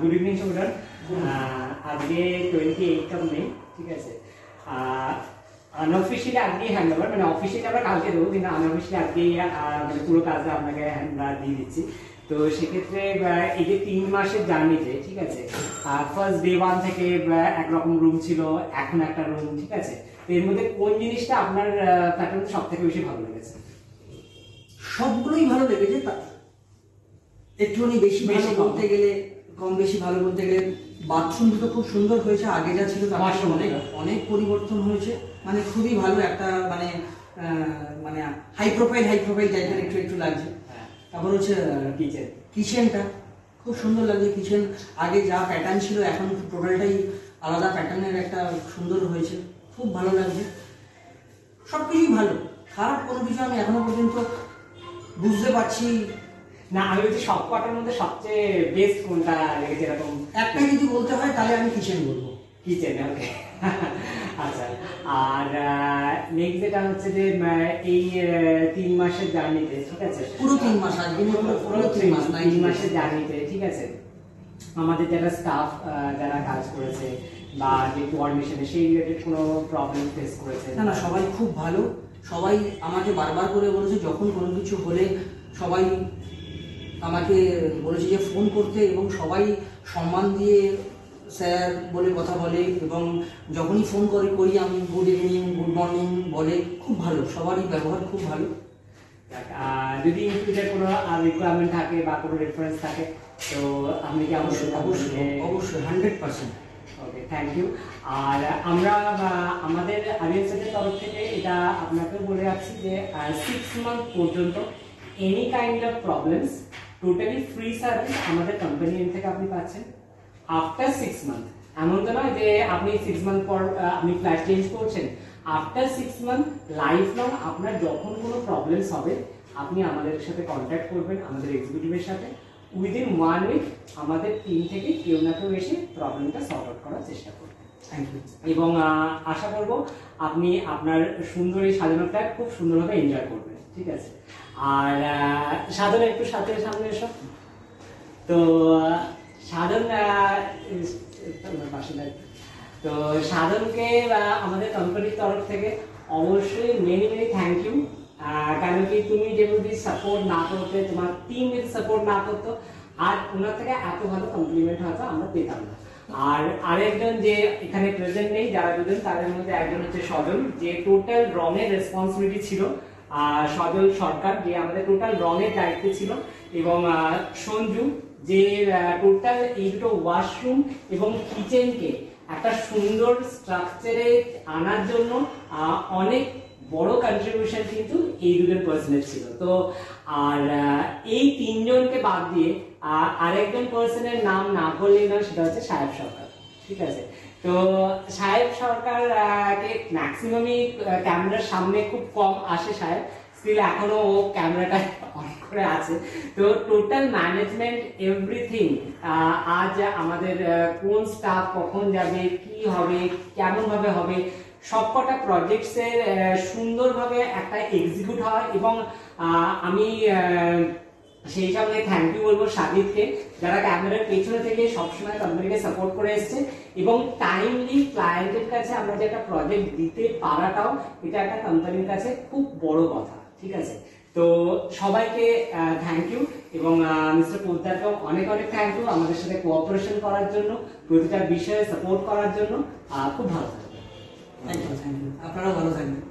Good evening সবাই। আজকে 28 মে, ঠিক আছে। আনঅফিসিয়ালি আজকে হ্যান্ডওভার, মানে অফিসিয়ালি আমরা কালকে দেবো, কিন্তু আনঅফিসিয়ালি আজকেই মানে পুরো কাজটা আপনাকে দিয়ে দিচ্ছি। তো সেক্ষেত্রে এই যে 3 মাসের জার্নিতে, ঠিক আছে, ফার্স্ট ডে 1 থেকে একরকম রুম ছিল, এখন একটা রুম, ঠিক আছে। তো এর মধ্যে কোন জিনিসটা আপনার প্যাটার্ন সব থেকে বেশি ভালো লেগেছে? সবগুলোই ভালো লেগেছে। একটুখানি বেশি বলতে গেলে, কম বেশি ভালো বলতে গেলে, বাথরুম দুটো খুব সুন্দর হয়েছে। আগে যা ছিল তার অনেক পরিবর্তন হয়েছে, মানে খুবই ভালো একটা মানে মানে হাই প্রোফাইল টাইপের একটু লাগছে। তারপর হচ্ছে কিচেনটা খুব সুন্দর লাগছে। কিচেন আগে যা প্যাটার্ন ছিল এখন টোটালটাই আলাদা প্যাটার্নের একটা সুন্দর হয়েছে, খুব ভালো লাগছে। সব কিছুই ভালো, খারাপ কোনো কিছু আমি এখনো পর্যন্ত বুঝতে পারছি না। আমি বলছি সব কটার মধ্যে সবচেয়ে বেস্ট কোনটা লেগেছে? এরকম একটা যদি বলতে হয় তাহলে আমি কিচেন বলবো। কিচেন, ওকে। আচ্ছা, আর নেক্সট যেটা হচ্ছে যে এই 3 মাসের জার্নিতে, ঠিক আছে, পুরো 3 মাস, আজকে পুরো 3 মাস, 3 মাসের জার্নিতে, ঠিক আছে, আমাদের যারা স্টাফ যারা কাজ করেছে বা যে কোঅর্ডিনেশনে সেই রিলেটেড কোনো প্রবলেম ফেস করেছে? না, সবাই খুব ভালো। সবাই আমাকে বারবার করে বলেছে যখন কোনো কিছু হলে সবাই আমাকে বলেছে যে ফোন করতে, এবং সবাই সম্মান দিয়ে স্যার বলে কথা বলে, এবং যখনই ফোন করি আমি গুড ইভিনিং, গুড মর্নিং বলে। খুব ভালো, সবারই ব্যবহার খুব ভালো। যদি ইন ফিউচার কোনো রিকোয়ারমেন্ট থাকে বা কোনো রেফারেন্স থাকে তো আপনি কি? অবশ্যই 100%। ওকে, থ্যাংক ইউ। আর আমরা আমাদের আলিয়ান্সের তরফ থেকে এটা আপনাকে বলে রাখছি যে 6 মান্থ পর্যন্ত any kind of problems totally free service আমাদের কোম্পানি থেকে আপনি পাচ্ছেন। আফটার 6 মান্থ, এমন তো নয় যে আপনি 6 মান্থ পর আপনি ফ্ল্যাট চেঞ্জ করছেন। আফটার 6 মান্থ লাইফ লং আপনার যখন কোনো প্রবলেমস হবে আপনি আমাদের সাথে কন্ট্যাক্ট করবেন, আমাদের এক্সিকিউটিভের সাথে। উইদিন 1 উইক আমাদের টিম থেকে কেউ না কেউ এসে প্রবলেমটা সলভ আউট করার চেষ্টা করবেন। Thank you. এবং আশা করব আপনি আপনার সুন্দর এই সাজানো ফ্ল্যাট খুব সুন্দরভাবে এনজয় করবেন, ঠিক আছে। আর সাধন একটু সামনে এসো। তো সাধন, তো সাধনকে আমাদের কোম্পানির তরফ থেকে অবশ্যই মেনি থ্যাংক ইউ। কেন কি তুমি যেভাবে সাপোর্ট না করতে, তোমার টিম যদি সাপোর্ট না করতো, আর ওনার থেকে এত ভালো কমপ্লিমেন্ট হয়তো আমরা পেতাম না। আর আরেকজন যে এখানে প্রেজেন্ট নেই, যারা দুজন, তাদের মধ্যে একজন হচ্ছে সজল, যে টোটাল রঙের রেসপন্সিবিলিটি ছিল। সজল সরকার, যে আমাদের টোটাল রঙের দায়িত্বে ছিল। এবং সঞ্জু, যে টোটাল এই দুটো ওয়াশরুম এবং কিচেনকে একটা সুন্দর স্ট্রাকচারে আনার জন্য অনেক বড় কন্ট্রিবিউশন কিন্তু এই দুজন পার্সনের ছিল। তো আর এই 3 জনকে বাদ দিয়ে আরেকজন পার্সনের নাম না করলেই না, সেটা হচ্ছে সাহেব সরকার, ঠিক আছে। তো সাহেব সরকার কে ম্যাক্সিমামই ক্যামেরার সামনে খুব কম আসে সাহেব, স্টিল এখনো ও ক্যামেরাটা অন করে আছে। তো টোটাল ম্যানেজমেন্ট এভরিথিং, আজ আমাদের কোন স্টাফ কখন যাবে, কি হবে, কেমন ভাবে হবে, সবকটা প্রজেক্টসের সুন্দরভাবে একটা এক্সিকিউট হয়। এবং আমি সেই সঙ্গে থ্যাংক ইউ বলবো সাজিদকে, যারা ক্যামেরার পেছনে থেকে সবসময় কোম্পানিকে সাপোর্ট করে এসছে। এবং টাইমলি ক্লায়েন্টের কাছে আমরা যে একটা প্রজেক্ট দিতে পারাটাও এটা একটা কোম্পানির কাছে খুব বড় কথা, ঠিক আছে। তো সবাইকে থ্যাংক ইউ, এবং মিস্টার পোদ্দারকেও অনেক থ্যাংক ইউ আমাদের সাথে কোঅপারেশন করার জন্য, প্রতিটা বিষয়ে সাপোর্ট করার জন্য। খুব ভালো থাকবেন। Thank you. আপনারাও ভালো থাকবেন।